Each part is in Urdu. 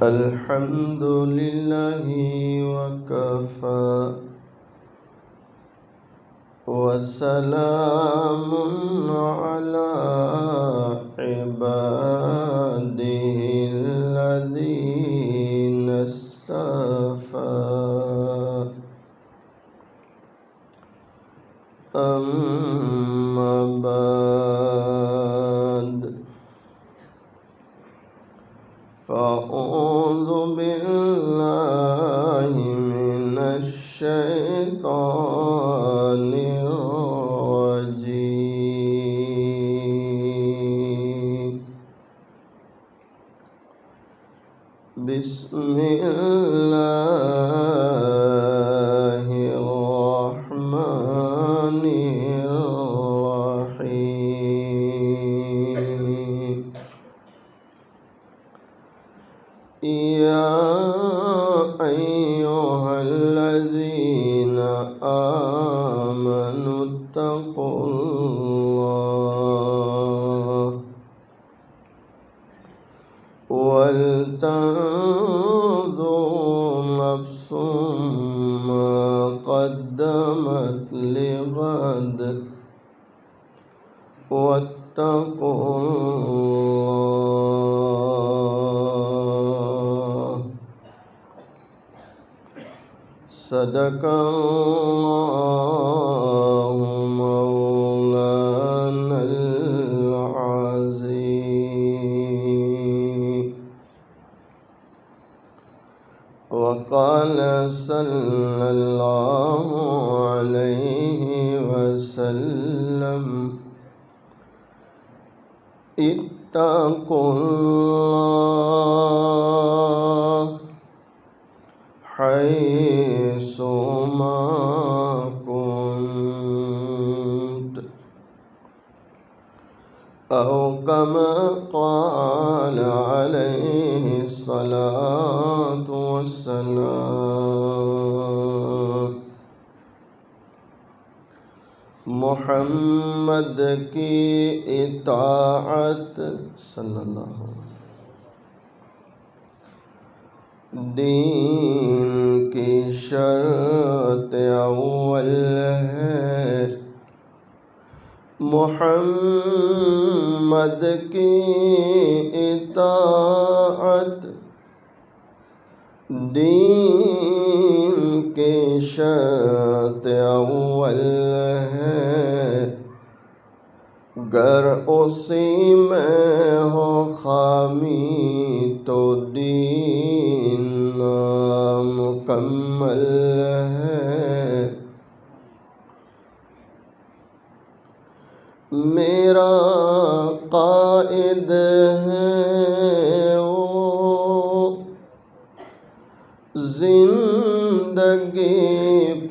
الحمد لله وكفى وسلام على عباده الذين اصطفى أما بعد فأعوذ بالله من الشيطان الرجيم بسم الله الرحمن الرحيم يا أيها الذين آمنوا اتقوا الله ولتنظر نفس ما قدمت لغد واتقوا الله صدق الله مولانا العظيم وقال صلى الله عليه وسلم اتقوا الله حيثما كنت أو كما قال عليه الصلاة والسلام محمد کی اطاعت صلی اللہ علیہ وسلم دین کی شرط اول ہے محمد کی اطاعت دین کی شرط اول ہے گر اسی میں ہو خامی تو دین نامکمل ہے میرا قائد ہے وہ زندگی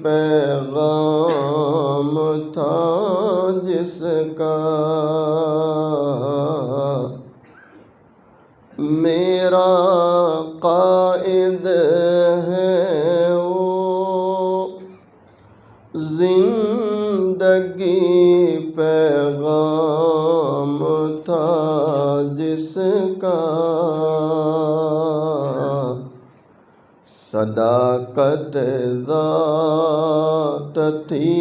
پیغام تھا جس کا میرا قائد ہے وہ زندگی پیغام تھا جس کا صداقت ذات تھی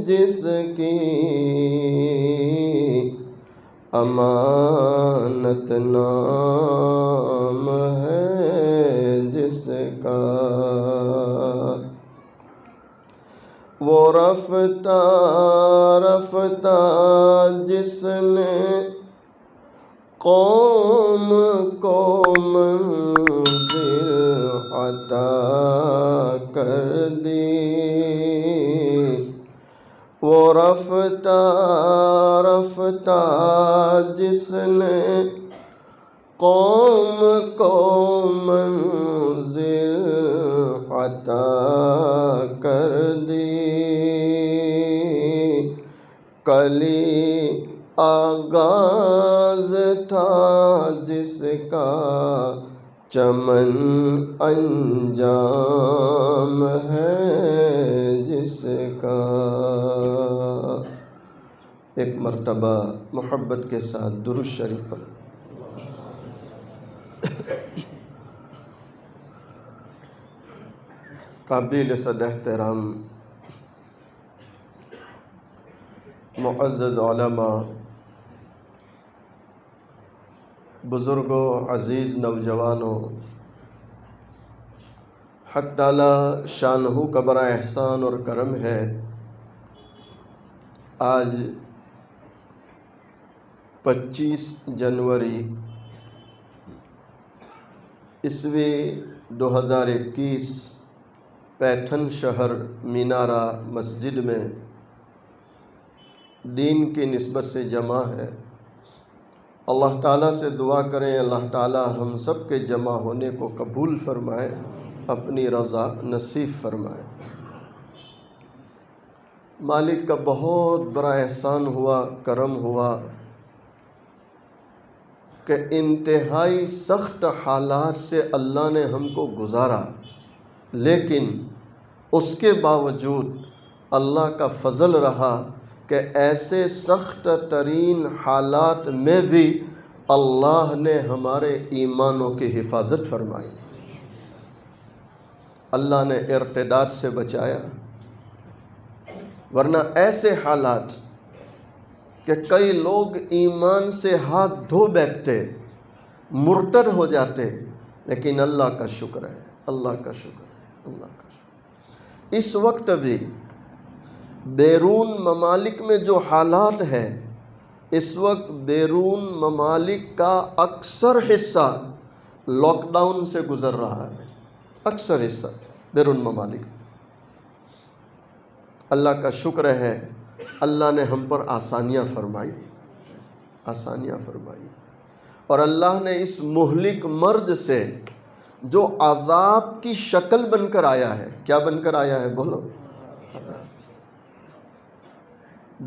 جس کی امانت نام ہے جس کا وہ رفتہ رفتہ جس نے قوم کو منزل عطا کر دی وہ رفتہ رفتہ جس نے قوم کو منزل عطا کر دی کلی آغاز تھا جس کا چمن انجام ہے جس کا ایک مرتبہ محبت کے ساتھ درود شریف پڑھ. قابل صد احترام معزز علماء، بزرگوں، عزیز نوجوانوں، حق تعالی شانہ کا بڑا احسان اور کرم ہے، آج 25 جنوری عیسوی 2021 پیٹھن شہر مینارہ مسجد میں دین کی نسبت سے جمع ہے۔ اللہ تعالیٰ سے دعا کریں اللہ تعالیٰ ہم سب کے جمع ہونے کو قبول فرمائے، اپنی رضا نصیب فرمائے۔ مالک کا بہت بڑا احسان ہوا، کرم ہوا کہ انتہائی سخت حالات سے اللہ نے ہم کو گزارا، لیکن اس کے باوجود اللہ کا فضل رہا کہ ایسے سخت ترین حالات میں بھی اللہ نے ہمارے ایمانوں کی حفاظت فرمائی، اللہ نے ارتداد سے بچایا، ورنہ ایسے حالات کہ کئی لوگ ایمان سے ہاتھ دھو بیٹھتے، مرتد ہو جاتے، لیکن اللہ کا شکر ہے، اللہ کا شکر ہے، اللہ کا شکر۔ اس وقت بھی بیرون ممالک میں جو حالات ہے، اس وقت بیرون ممالک کا اکثر حصہ لاک ڈاؤن سے گزر رہا ہے، اکثر حصہ بیرون ممالک۔ اللہ کا شکر ہے، اللہ نے ہم پر آسانیاں فرمائی، آسانیاں فرمائی، اور اللہ نے اس مہلک مرض سے جو عذاب کی شکل بن کر آیا ہے، کیا بن کر آیا ہے بولو؟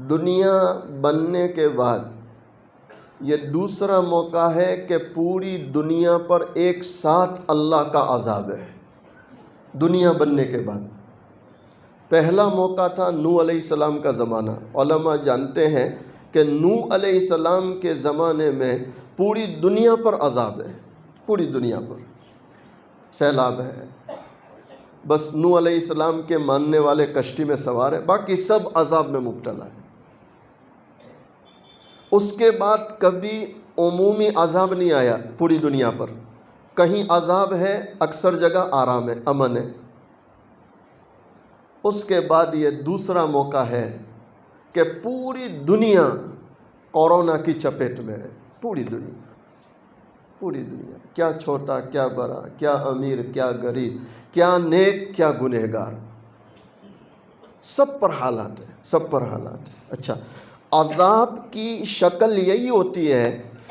دنیا بننے کے بعد یہ دوسرا موقع ہے کہ پوری دنیا پر ایک ساتھ اللہ کا عذاب ہے، دنیا بننے کے بعد۔ پہلا موقع تھا نوح علیہ السلام کا زمانہ۔ علماء جانتے ہیں کہ نوح علیہ السلام کے زمانے میں پوری دنیا پر عذاب ہے، پوری دنیا پر سیلاب ہے، بس نوح علیہ السلام کے ماننے والے کشتی میں سوار ہیں، باقی سب عذاب میں مبتلا ہے۔ اس کے بعد کبھی عمومی عذاب نہیں آیا پوری دنیا پر، کہیں عذاب ہے، اکثر جگہ آرام ہے، امن ہے۔ اس کے بعد یہ دوسرا موقع ہے کہ پوری دنیا کورونا کی چپیٹ میں ہے، پوری دنیا، پوری دنیا، کیا چھوٹا کیا بڑا، کیا امیر کیا غریب، کیا نیک کیا گنہگار، سب پر حالات ہے، سب پر حالات ہے۔ اچھا، عذاب کی شکل یہی ہوتی ہے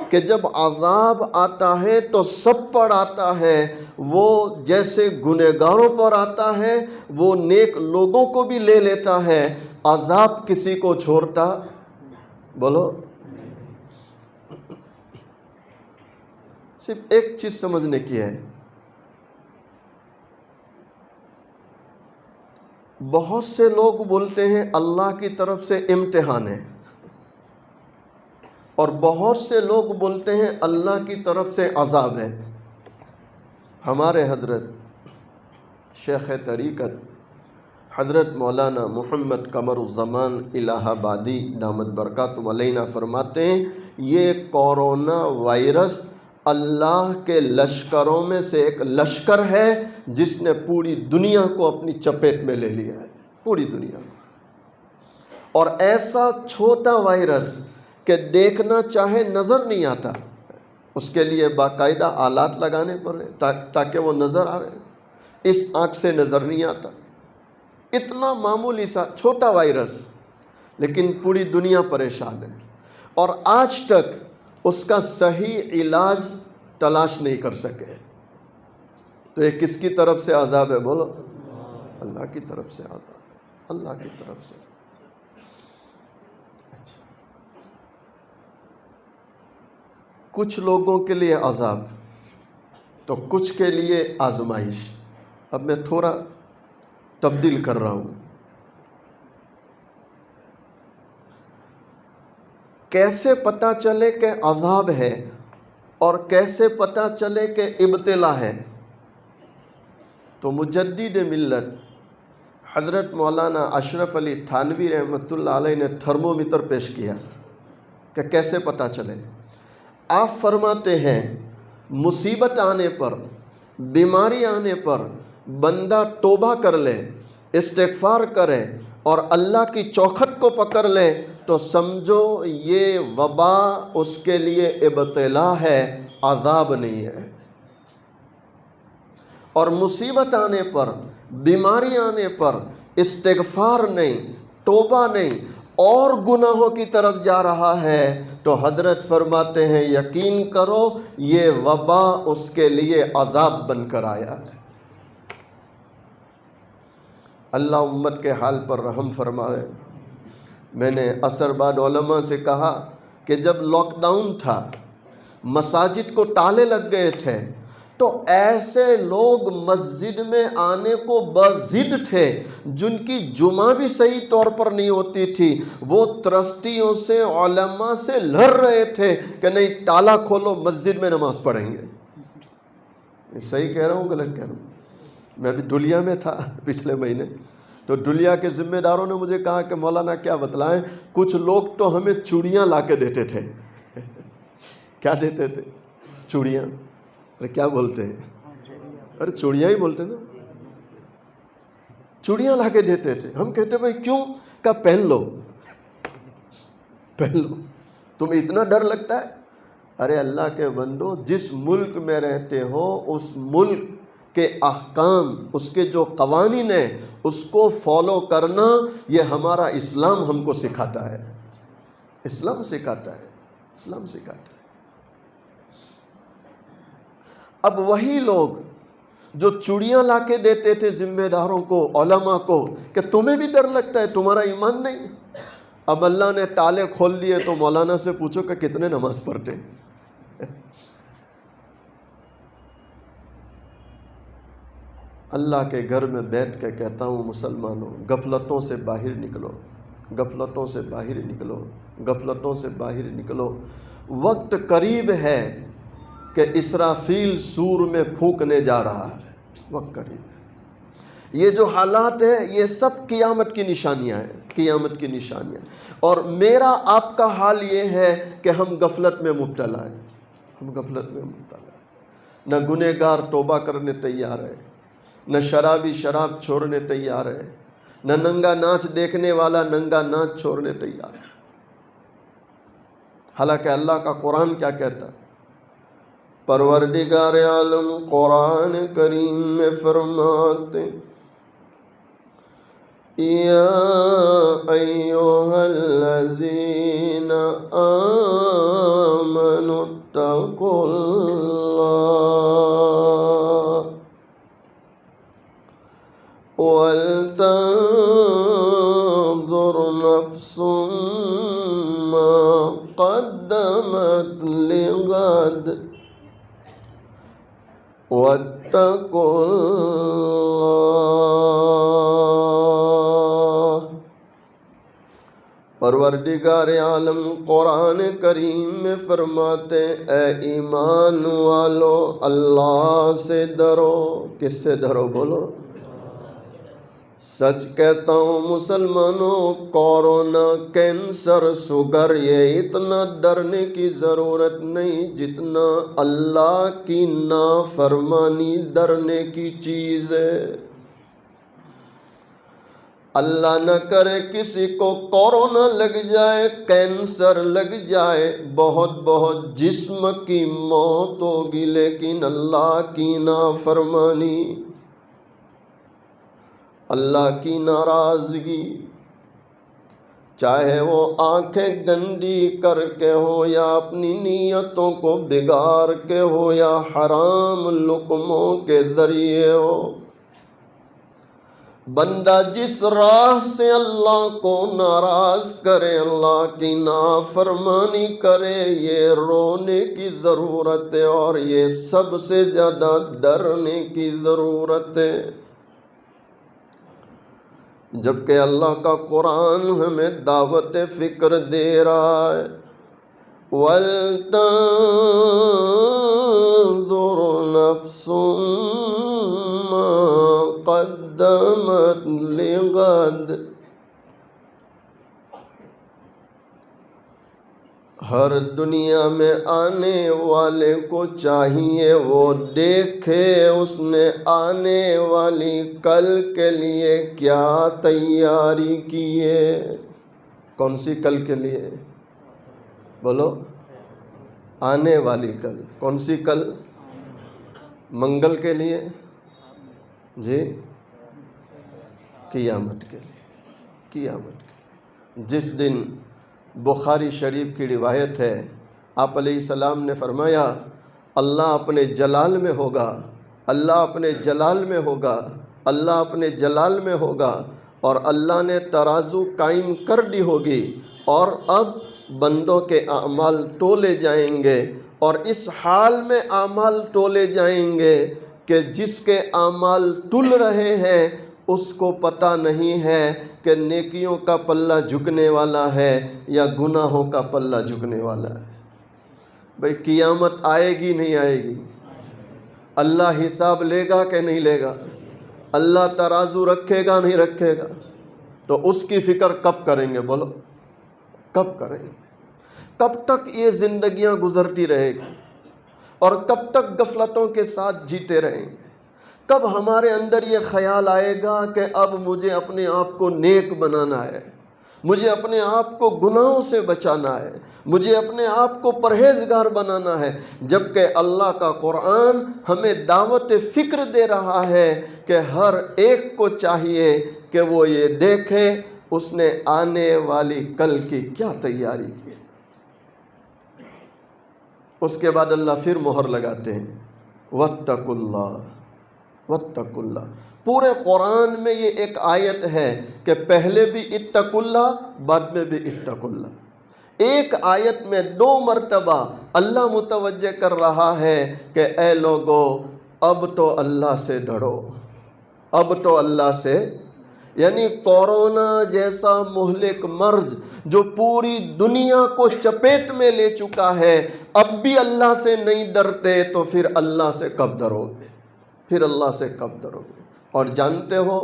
کہ جب عذاب آتا ہے تو سب پر آتا ہے، وہ جیسے گنہگاروں پر آتا ہے، وہ نیک لوگوں کو بھی لے لیتا ہے، عذاب کسی کو چھوڑتا بولو۔ صرف ایک چیز سمجھنے کی ہے، بہت سے لوگ بولتے ہیں اللہ کی طرف سے امتحان ہے، اور بہت سے لوگ بولتے ہیں اللہ کی طرف سے عذاب ہے۔ ہمارے حضرت شیخ طریقت حضرت مولانا محمد قمر الزمان الہ آبادی دامت برکاتہم علینا فرماتے ہیں، یہ کورونا وائرس اللہ کے لشکروں میں سے ایک لشکر ہے جس نے پوری دنیا کو اپنی چپیٹ میں لے لیا ہے، پوری دنیا کو۔ اور ایسا چھوٹا وائرس کہ دیکھنا چاہے نظر نہیں آتا، اس کے لیے باقاعدہ آلات لگانے پڑے تاکہ وہ نظر آئے، اس آنکھ سے نظر نہیں آتا، اتنا معمولی سا چھوٹا وائرس، لیکن پوری دنیا پریشان ہے، اور آج تک اس کا صحیح علاج تلاش نہیں کر سکے۔ تو یہ کس کی طرف سے عذاب ہے بولو؟ اللہ کی طرف سے عذاب، اللہ کی طرف سے۔ اچھا، کچھ لوگوں کے لیے عذاب تو کچھ کے لیے آزمائش۔ اب میں تھوڑا تبدیل کر رہا ہوں۔ کیسے پتہ چلے کہ عذاب ہے اور کیسے پتہ چلے کہ ابتلا ہے؟ تو مجدد ملت حضرت مولانا اشرف علی تھانوی رحمۃ اللہ علیہ نے تھرمومیٹر پیش کیا کہ کیسے پتہ چلے. آپ فرماتے ہیں مصیبت آنے پر، بیماری آنے پر بندہ توبہ کر لے، استغفار کرے اور اللہ کی چوکھٹ کو پکڑ لے تو سمجھو یہ وبا اس کے لیے ابتلا ہے، عذاب نہیں ہے. اور مصیبت آنے پر، بیماری آنے پر استغفار نہیں، توبہ نہیں اور گناہوں کی طرف جا رہا ہے تو حضرت فرماتے ہیں یقین کرو یہ وبا اس کے لیے عذاب بن کر آیا ہے. اللہ امت کے حال پر رحم فرمائے. میں نے عصر بعد علماء سے کہا کہ جب لاک ڈاؤن تھا، مساجد کو تالے لگ گئے تھے، تو ایسے لوگ مسجد میں آنے کو بضد تھے جن کی جمعہ بھی صحیح طور پر نہیں ہوتی تھی. وہ ٹرسٹیوں سے، علماء سے لڑ رہے تھے کہ نہیں تالا کھولو، مسجد میں نماز پڑھیں گے. صحیح کہہ رہا ہوں غلط کہہ رہا ہوں؟ میں بھی دھلیا میں تھا پچھلے مہینے، تو دھلیا کے ذمہ داروں نے مجھے کہا کہ مولانا کیا بتلائیں، کچھ لوگ تو ہمیں چوڑیاں لا کے دیتے تھے. کیا دیتے تھے؟ چوڑیاں. ارے کیا بولتے ہیں؟ ارے چوڑیاں ہی بولتے نا. چوڑیاں لا کے دیتے تھے. ہم کہتے بھائی کیوں؟ کہا پہن لو، پہن لو. تمہیں اتنا ڈر لگتا ہے؟ ارے اللہ کے بندو، جس ملک میں رہتے ہو اس ملک کے احکام، اس کے جو قوانین ہیں اس کو فالو کرنا، یہ ہمارا اسلام ہم کو سکھاتا ہے. اسلام سکھاتا ہے، اسلام سکھاتا ہے. اب وہی لوگ جو چوڑیاں لا کے دیتے تھے ذمہ داروں کو، علماء کو، کہ تمہیں بھی ڈر لگتا ہے، تمہارا ایمان نہیں. اب اللہ نے تالے کھول دیے تو مولانا سے پوچھو کہ کتنے نماز پڑھتے. اللہ کے گھر میں بیٹھ کے کہتا ہوں مسلمانوں، غفلتوں سے باہر نکلو، غفلتوں سے باہر نکلو، غفلتوں سے باہر نکلو. وقت قریب ہے کہ اسرافیل سور میں پھونکنے جا رہا ہے. وقت قریب ہے. یہ جو حالات ہیں یہ سب قیامت کی نشانیاں ہیں، قیامت کی نشانیاں. اور میرا آپ کا حال یہ ہے کہ ہم غفلت میں مبتلا ہیں، ہم غفلت میں مبتلا ہیں. نہ گنہگار توبہ کرنے تیار ہے، نہ شرابی شراب چھوڑنے تیار ہے، نہ ننگا ناچ دیکھنے والا ننگا ناچ چھوڑنے تیار ہے. حالانکہ اللہ کا قرآن کیا کہتا ہے؟ پروردگار عالم قرآن کریم میں فرماتے یا ایھا الذین آمنوا اتقوا اللہ وَلْتَنظُرْ نَفْسٌ مَّا قَدَّمَتْ لِغَدٍ وَاتَّقُوا اللَّهَ. پروردگار عالم قرآن کریم میں فرماتے اے ایمان والو اللہ سے ڈرو. کس سے ڈرو بولو؟ سچ کہتا ہوں مسلمانوں، کورونا، کینسر، شوگر، یہ اتنا ڈرنے کی ضرورت نہیں جتنا اللہ کی نافرمانی ڈرنے کی چیز ہے. اللہ نہ کرے کسی کو کورونا لگ جائے، کینسر لگ جائے، بہت بہت جسم کی موت ہوگی، لیکن اللہ کی نافرمانی، اللہ کی ناراضگی، چاہے وہ آنکھیں گندی کر کے ہو یا اپنی نیتوں کو بگاڑ کے ہو یا حرام لقموں کے ذریعے ہو، بندہ جس راہ سے اللہ کو ناراض کرے، اللہ کی نافرمانی کرے، یہ رونے کی ضرورت ہے اور یہ سب سے زیادہ ڈرنے کی ضرورت ہے. جبکہ اللہ کا قرآن ہمیں دعوت فکر دے رہا ہے وَلْتَنظُرْ نَفْسٌ مَّا قَدَّمَتْ قدمت لغد، ہر دنیا میں آنے والے کو چاہیے وہ دیکھے اس نے آنے والی کل کے لیے کیا تیاری کی ہے۔ کون سی کل کے لیے؟ بولو، آنے والی کل۔ کون سی کل؟ منگل کے لیے؟ جی، قیامت کے لیے، قیامت کے لیے۔ جس دن بخاری شریف کی روایت ہے، آپ علیہ السلام نے فرمایا اللہ اپنے جلال میں ہوگا، اللہ اپنے جلال میں ہوگا، اللہ اپنے جلال میں ہوگا، اور اللہ نے ترازو قائم کر دی ہوگی، اور اب بندوں کے اعمال تولے جائیں گے، اور اس حال میں اعمال تولے جائیں گے کہ جس کے اعمال تل رہے ہیں اس کو پتہ نہیں ہے کہ نیکیوں کا پلہ جھکنے والا ہے یا گناہوں کا پلہ جھکنے والا ہے۔ بھئی قیامت آئے گی نہیں آئے گی؟ اللہ حساب لے گا کہ نہیں لے گا؟ اللہ ترازو رکھے گا نہیں رکھے گا؟ تو اس کی فکر کب کریں گے؟ بولو، کب کریں گے؟ کب تک یہ زندگیاں گزرتی رہے گی؟ اور کب تک غفلتوں کے ساتھ جیتے رہیں گے؟ کب ہمارے اندر یہ خیال آئے گا کہ اب مجھے اپنے آپ کو نیک بنانا ہے، مجھے اپنے آپ کو گناہوں سے بچانا ہے، مجھے اپنے آپ کو پرہیزگار بنانا ہے، جبکہ اللہ کا قرآن ہمیں دعوت فکر دے رہا ہے کہ ہر ایک کو چاہیے کہ وہ یہ دیکھے اس نے آنے والی کل کی کیا تیاری کی۔ اس کے بعد اللہ پھر مہر لگاتے ہیں، وَاتَّقُوا اللَّهَ وَاتَّقُوا اللَّهَ۔ پورے قرآن میں یہ ایک آیت ہے کہ پہلے بھی اتقوا اللہ، بعد میں بھی اتقوا اللہ۔ ایک آیت میں 2 مرتبہ اللہ متوجہ کر رہا ہے کہ اے لوگو اب تو اللہ سے ڈرو، اب تو اللہ سے، یعنی کورونا جیسا مہلک مرض جو پوری دنیا کو چپیٹ میں لے چکا ہے، اب بھی اللہ سے نہیں ڈرتے تو پھر اللہ سے کب ڈرو گے؟ پھر اللہ سے کب ڈرو گے؟ اور جانتے ہو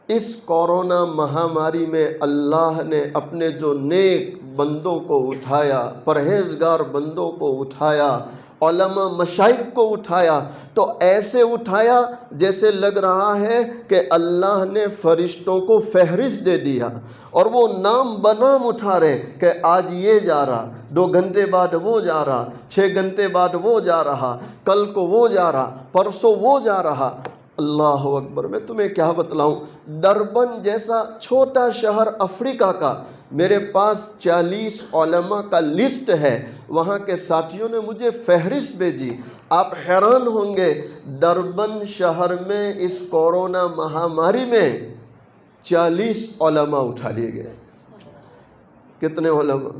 اس کورونا مہاماری میں اللہ نے اپنے جو نیک بندوں کو اٹھایا، پرہیزگار بندوں کو اٹھایا، علماء مشائخ کو اٹھایا، تو ایسے اٹھایا جیسے لگ رہا ہے کہ اللہ نے فرشتوں کو فہرست دے دیا، اور وہ نام بنام اٹھا رہے کہ آج یہ جا رہا، 2 گھنٹے بعد وہ جا رہا، 6 گھنٹے بعد وہ جا رہا، کل کو وہ جا رہا، پرسوں وہ جا رہا۔ اللہ اکبر! میں تمہیں کیا بتلاؤں، ڈربن جیسا چھوٹا شہر افریقہ کا، میرے پاس 40 علماء کا لسٹ ہے، وہاں کے ساتھیوں نے مجھے فہرست بھیجی۔ آپ حیران ہوں گے، ڈربن شہر میں اس کورونا مہاماری میں 40 علماء اٹھا لیے گئے۔ کتنے علماء؟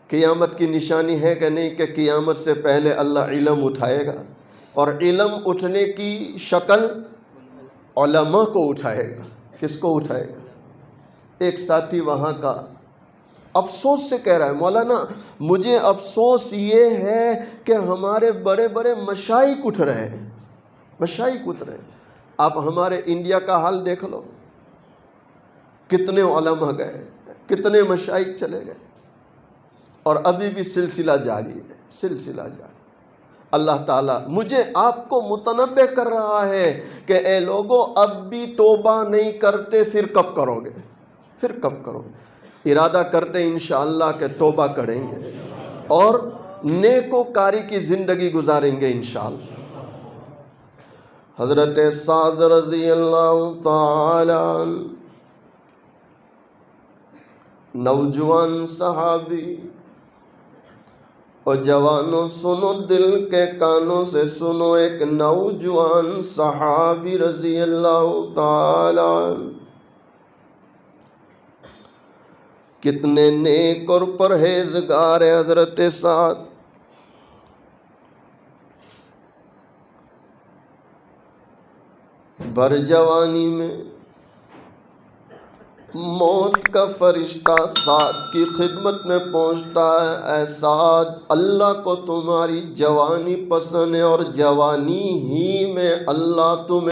قیامت کی نشانی ہے کہ نہیں کہ قیامت سے پہلے اللہ علم اٹھائے گا، اور علم اٹھنے کی شکل علماء کو اٹھائے گا۔ کس کو اٹھائے گا؟ ایک ساتھی وہاں کا افسوس سے کہہ رہا ہے، مولانا مجھے افسوس یہ ہے کہ ہمارے بڑے بڑے مشائخ اٹھ رہے ہیں، مشائخ اٹھ رہے ہیں۔ آپ ہمارے انڈیا کا حال دیکھ لو، کتنے علماء گئے، کتنے مشائخ چلے گئے، اور ابھی بھی سلسلہ جاری ہے، سلسلہ جاری۔ اللہ تعالیٰ مجھے آپ کو متنبہ کر رہا ہے کہ اے لوگو اب بھی توبہ نہیں کرتے پھر کب کرو گے؟ پھر کب کرو گے؟ ارادہ کرتے انشاءاللہ کہ توبہ کریں گے اور نیکوکاری کی زندگی گزاریں گے انشاءاللہ۔ حضرت سعد رضی اللہ تعالی عنہ، نوجوان صحابی، اور جوانوں سنو، دل کے کانوں سے سنو، ایک نوجوان صحابی رضی اللہ تعالی عنہ کتنے نیک اور پرہیزگار ہے حضرت سعد۔ بھر جوانی میں موت کا فرشتہ سعد کی خدمت میں پہنچتا ہے، اے سعد، اللہ کو تمہاری جوانی پسند ہے اور جوانی ہی میں اللہ تمہیں